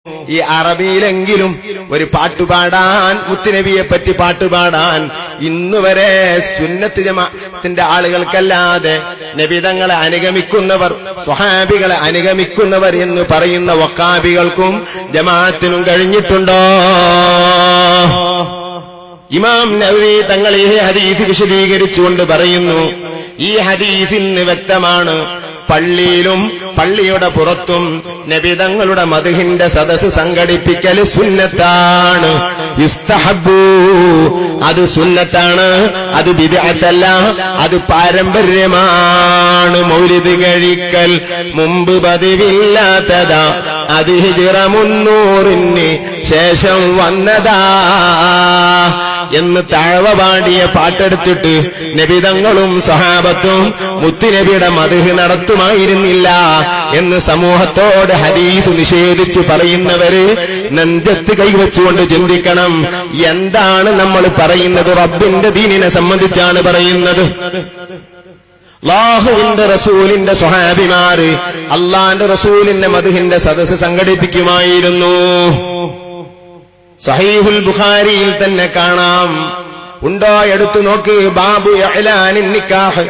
ഈ അറബിയിലെങ്കിലും ഒരു പാട്ടുപാടാൻ, മുത്തുനബിയെ പറ്റി പാട്ടുപാടാൻ ഇന്നുവരെ സുന്നത്ത് ജമാഅത്തിന്റെ ആളുകൾക്കല്ലാതെ നബിതങ്ങളെ അനുഗമിക്കുന്നവർ, സ്വഹാബികളെ അനുഗമിക്കുന്നവർ എന്ന് പറയുന്ന വഖാബികൾക്കും ജമാഅത്തിനും കഴിഞ്ഞിട്ടുണ്ടോ? ഇമാം നവവി തങ്ങൾ ഈ ഹദീസ് വിശദീകരിച്ചുകൊണ്ട് പറയുന്നു, ഈ ഹദീസിൽ നിന്ന് വ്യക്തമാണ് പള്ളിയിലും പള്ളിയുടെ പുറത്തും നബിതങ്ങളുടെ മദ്ഹിന്റെ സദസ്സ് സംഘടിപ്പിക്കൽ സുന്നത്താണ്. യുസ്തഹബ്ബു, അത് സുന്നത്താണ്, അത് ബിദ്അത്തല്ല, അത് പാരമ്പര്യമാണ്. മൗലിദ് കഴിക്കൽ മുമ്പ് പതിവില്ലാത്തതാ, അത് ഹിജ്റ 300 ശേഷം വന്നതാ എന്ന് താഴ്വ പാടിയ പാട്ടെടുത്തിട്ട് നബിതങ്ങളും സഹാബത്തും മുത്തുനബിയുടെ മദ്ഹ് നടത്തുമായിരുന്നില്ല എന്ന് സമൂഹത്തോട് ഹദീസ് നിഷേധിച്ച് പറയുന്നവര് നെഞ്ചത്ത് കൈവച്ചുകൊണ്ട് ചിന്തിക്കണം, എന്താണ് നമ്മൾ പറയുന്നത്? റബ്ബിന്റെ ദീനിനെ സംബന്ധിച്ചാണ് പറയുന്നത്. അല്ലാഹുവിന്റെ റസൂലിന്റെ സ്വഹാബിമാര് അല്ലാഹുവിന്റെ റസൂലിന്റെ മദ്ഹിന്റെ സദസ്സ് സംഘടിപ്പിക്കുമായിരുന്നു. സഹീഹുൽ ബുഖാരിയിൽ തന്നെ കാണാം. ഉണ്ടോ? എടുത്തു നോക്ക്. ബാബു ഇഅ്ലാനിൻ നിക്കാഹ്,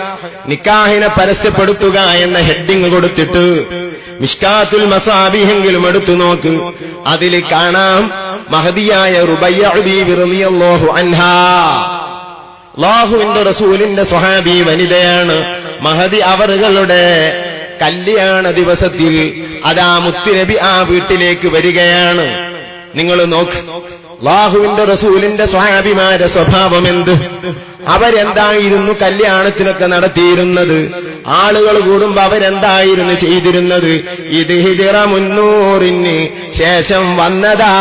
നിക്കാഹിനെ പരസ്യപ്പെടുത്തുക എന്ന ഹെഡിങ് കൊടുത്തിട്ട് മിഷ്കാത്തുൽ മസാബിഹെങ്കിലും എടുത്തു നോക്ക്. അതിൽ കാണാം മഹദിയായ റുബയ്യ ബീവി റളിയല്ലാഹു അൻഹാ, അല്ലാഹുവിന്റെ റസൂലിന്റെ സ്വഹാബി വനിതയാണ്. മഹദി അവറുകളുടെ കല്യാണ ദിവസത്തിൽ അതാ മുത്തുനബി ആ വീട്ടിലേക്ക് വരികയാണ്. നിങ്ങൾ നോക്ക്, അല്ലാഹുവിന്റെ റസൂലിന്റെ സ്വഹാബിമാരുടെ സ്വഭാവം എന്ത്? അവരെന്തായിരുന്നു കല്യാണത്തിനൊക്കെ നടത്തിയിരുന്നത്? ആളുകൾ കൂടുമ്പോ അവരെന്തായിരുന്നു ചെയ്തിരുന്നത്? ഇത് ഹിജ്റ 300 ശേഷം വന്നതാ.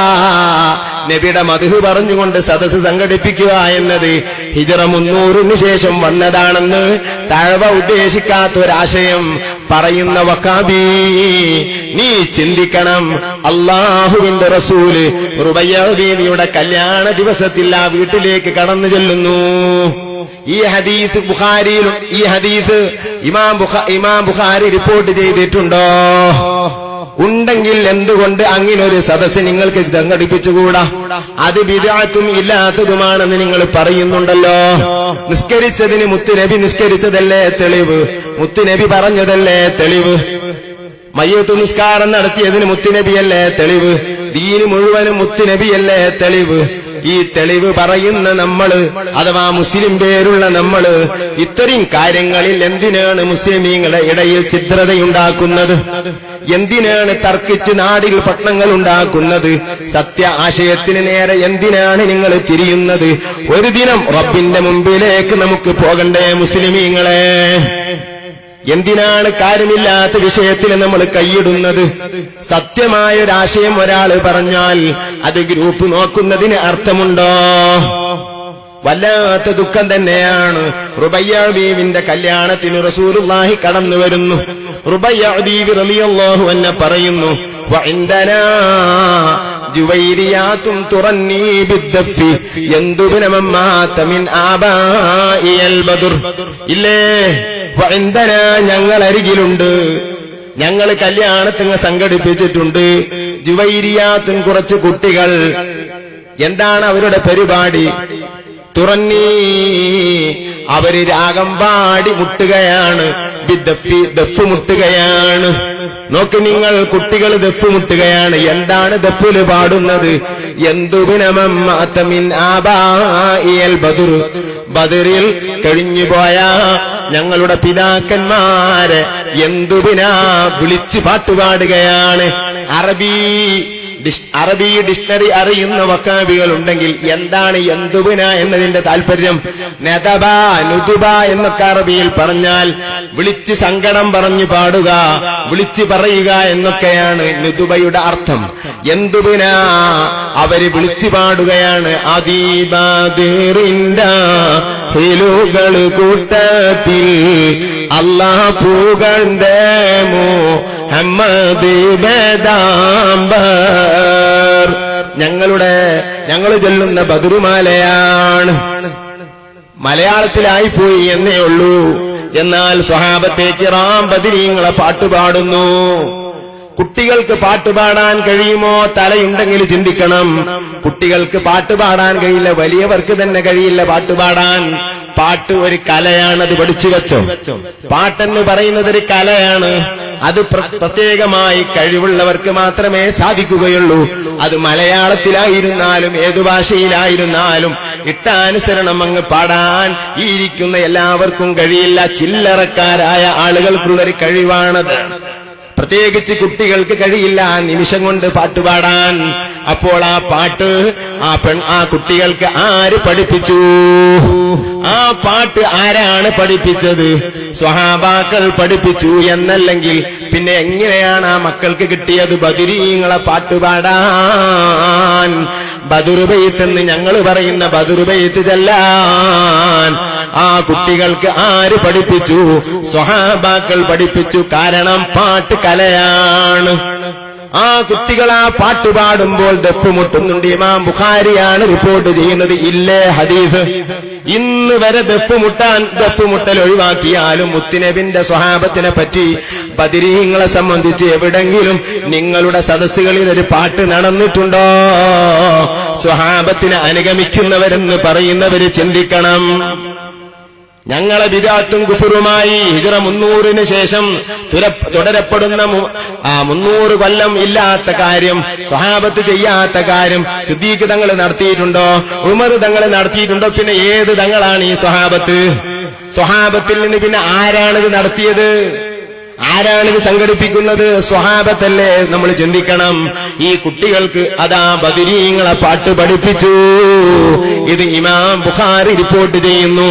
നബിയുടെ മദ്ഹ് പറഞ്ഞുകൊണ്ട് സദസ്സ് സംഘടിപ്പിക്കുക എന്നത് ഹിജ്റ 300 ശേഷം വന്നതാണെന്ന് താഴ്വ ഉദ്ദേശിക്കാത്ത ഒരാശയം പറയുന്ന വഖാബി, നീ ചിന്തിക്കണം. അല്ലാഹുവിന്റെ റസൂല് റുബയ്യ ബീവിയുടെ കല്യാണ ദിവസത്തിൽ ആ വീട്ടിലേക്ക് കടന്നു ചെല്ലുന്നു. ഈ ഹദീസ് ബുഖാരിയിലും, ഈ ഹദീസ് ഇമാം ബുഖാരി റിപ്പോർട്ട് ചെയ്തിട്ടുണ്ടോ? ഉണ്ടെങ്കിൽ എന്തുകൊണ്ട് അങ്ങനെ ഒരു സദസ്സ് നിങ്ങൾക്ക് സംഘടിപ്പിച്ചുകൂടാ? അത് ബിദ്അത്തും ഇല്ലാത്തതുമാണെന്ന് നിങ്ങൾ പറയുന്നുണ്ടല്ലോ. നിസ്കരിച്ചതിന് മുത്തുനബി നിസ്കരിച്ചതല്ലേ തെളിവ്? മുത്തുനബി പറഞ്ഞതല്ലേ തെളിവ്? മയ്യത്ത് നിസ്കാരം നടത്തിയതിന് മുത്തുനബിയല്ലേ തെളിവ്? ദീന് മുഴുവനും മുത്തുനബിയല്ലേ തെളിവ്? ഈ തെളിവ് പറയുന്ന നമ്മള്, അഥവാ മുസ്ലിം പേരുള്ള നമ്മള്, ഇത്രയും കാര്യങ്ങളിൽ എന്തിനാണ് മുസ്ലിമീങ്ങളുടെ ഇടയിൽ ഛിദ്രതയുണ്ടാക്കുന്നത്? എന്തിനാണ് തർക്കിച്ച് നാടിൽ പട്ടണങ്ങൾ ഉണ്ടാക്കുന്നത്? സത്യ ആശയത്തിന് നേരെ എന്തിനാണ് നിങ്ങൾ തിരിയുന്നത്? ഒരു ദിനം റബ്ബിന്റെ മുമ്പിലേക്ക് നമുക്ക് പോകണ്ടേ മുസ്ലിമീങ്ങളെ? എന്തിനാണ് കാര്യമില്ലാത്ത വിഷയത്തിൽ നമ്മൾ കൈയിടുന്നത്? സത്യമായൊരാശയം ഒരാൾ പറഞ്ഞാൽ അത് ഗ്രൂപ്പ് നോക്കുന്നതിന് അർത്ഥമുണ്ടോ? വല്ലാത്ത ദുഃഖം തന്നെയാണ്. റുബയ്യ ബീവിന്റെ കല്യാണത്തിന് റസൂലുള്ളാഹി കടന്നു വരുന്നു. റുബയ്യ ബീവി റളിയല്ലാഹു അൻഹ പറയുന്നു, വഇൻദനാ ജുവൈരിയാത്തും തുറന്നീ ബിദ്ദഫി യന്ദുബന മമ്മാത മിൻ ആബാഇൽ ബദർ. ഇല്ലേ, വഇൻദനാ ഞങ്ങളരികിലുണ്ട്, ഞങ്ങൾ കല്യാണത്തിന് സംഘടിപ്പിച്ചിട്ടുണ്ട്. ജുവൈരിയാത്തും കുറച്ച് കുട്ടികൾ. എന്താണ് അവരുടെ പരിപാടി? തുറന്നീ, അവര് രാഗം പാടി മുട്ടുകയാണ്. ബിദ്ദഫി, ദഫ് മുട്ടുകയാണ്. നോക്ക് നിങ്ങൾ, കുട്ടികൾ ദഫ് മുട്ടുകയാണ്. എന്താണ് ദഫില് പാടുന്നത്? യന്ദുബിനമമ്മാത മിൻ ആബാഇൽ ബദർ, ബദറിൽ കഴിഞ്ഞുപോയ ഞങ്ങളുടെ പിതാക്കന്മാരെ യന്ദുബിനാ വിളിച്ച് പാട്ടുപാടുകയാണ്. അറബി ഡിക്ഷണറി അറിയുന്ന വഖാബികൾ ഉണ്ടെങ്കിൽ എന്താണ് യന്ദുബിന എന്നതിന്റെ താല്പര്യം? നദബ, നുദുബ എന്നൊക്കെ അറബിയിൽ പറഞ്ഞാൽ വിളിച്ച് സങ്കടം പറഞ്ഞു പാടുക, വിളിച്ച് പറയുക എന്നൊക്കെയാണ് നുദുബയുടെ അർത്ഥം. യന്ദുബിന, അവര് വിളിച്ചു പാടുകയാണ്. ആദിബാദിറിന്റെ ഹിലുകൾ കൂട്ടത്തിൽ അല്ലാഹ് പുകഴ്ന്തേമോ മുഹമ്മദ് ബദാംബർ. ഞങ്ങൾ ചൊല്ലുന്ന ബദറുമാലയാണ്. മലയാളത്തിലായിപ്പോയി എന്നേ ഉള്ളൂ. എന്നാൽ സ്വഹാബത്തെ കിറാം ബദരീങ്ങളെ പാട്ടുപാടുന്നു. കുട്ടികൾക്ക് പാട്ടുപാടാൻ കഴിയുമോ? തലയുണ്ടെങ്കിൽ ചിന്തിക്കണം. കുട്ടികൾക്ക് പാട്ടുപാടാൻ കഴിയില്ല, വലിയവർക്ക് തന്നെ കഴിയില്ല പാട്ടുപാടാൻ. പാട്ട് ഒരു കലയാണ്, അത് പഠിച്ചു വെച്ചോ. പാട്ടെന്ന് പറയുന്നത് ഒരു കലയാണ്. അത് പ്രത്യേകമായി കഴിവുള്ളവർക്ക് മാത്രമേ സാധിക്കുകയുള്ളൂ. അത് മലയാളത്തിലായിരുന്നാലും ഏതു ഭാഷയിലായിരുന്നാലും ഇഷ്ടാനുസരണം അങ്ങ് പാടാൻ ഈ ഇരിക്കുന്ന എല്ലാവർക്കും കഴിയില്ല. ചില്ലറക്കാരായ ആളുകൾക്കുള്ളൊരു കഴിവാണത്. പ്രത്യേകിച്ച് കുട്ടികൾക്ക് കഴിയില്ല നിമിഷം കൊണ്ട് പാട്ടുപാടാൻ. അപ്പോൾ ആ പാട്ട് ആ കുട്ടികൾക്ക് ആര് പഠിപ്പിച്ചു? ആ പാട്ട് ആരാണ് പഠിപ്പിച്ചത്? സ്വഹാബാക്കൾ പഠിപ്പിച്ചു എന്നല്ലെങ്കിൽ പിന്നെ എങ്ങനെയാണ് ആ മക്കൾക്ക് കിട്ടിയത് ബദരീങ്ങളെ പാട്ടുപാടാൻ? ബദറുബൈത്ത് എന്ന് ഞങ്ങൾ പറയുന്ന ബദറുബൈത്ത് ചെല്ലാൻ ആ കുട്ടികൾക്ക് ആര് പഠിപ്പിച്ചു? സ്വഹാബാക്കൾ പഠിപ്പിച്ചു. കാരണം പാട്ട് കലയാണ്. ആ കുട്ടികൾ ആ പാട്ട് പാടുമ്പോൾ ദഫ് മുട്ടുന്നുണ്ട്. ഇമാം ബുഖാരിയാണ് റിപ്പോർട്ട് ചെയ്യുന്നത്. ഇല്ലേ ഹദീസ്. ഇന്ന് വരെ ദഫ് മുട്ടൽ ഒഴിവാക്കിയാലും മുത്തുനബിന്റെ സ്വഹാബത്തിനെ പറ്റി ബദരീങ്ങളെ സംബന്ധിച്ച് എവിടെങ്കിലും നിങ്ങളുടെ സദസ്സുകളിൽ ഒരു പാട്ട് നടന്നിട്ടുണ്ടോ? സ്വഹാബത്തിനെ അനുഗമിക്കുന്നവരെന്ന് പറയുന്നവര് ചിന്തിക്കണം. ഞങ്ങളെ ബിദഅത്തും കുഫറുമായി ഹിജ്റ 300 ശേഷം തുടരപ്പെടുന്ന 300 കൊല്ലം ഇല്ലാത്ത കാര്യം, സ്വഹാബത്ത് ചെയ്യാത്ത കാര്യം സിദ്ദീഖ് തങ്ങൾ നടത്തിയിട്ടുണ്ടോ? ഉമർ തങ്ങൾ നടത്തിയിട്ടുണ്ടോ? പിന്നെ ഏത് തങ്ങളാണ് ഈ സ്വഹാബത്ത്? സ്വഹാബത്തിൽ നിന്ന് പിന്നെ ആരാണിത് നടത്തിയത്? ആരാണിത് സംഘടിപ്പിക്കുന്നത്? സ്വഹാബത്തല്ലേ? നമ്മൾ ചിന്തിക്കണം. ഈ കുട്ടികൾക്ക് അതാ ബദരീങ്ങളെ പാട്ട് പഠിപ്പിച്ചു. ഇത് ഇമാം ബുഖാരി റിപ്പോർട്ട് ചെയ്യുന്നു.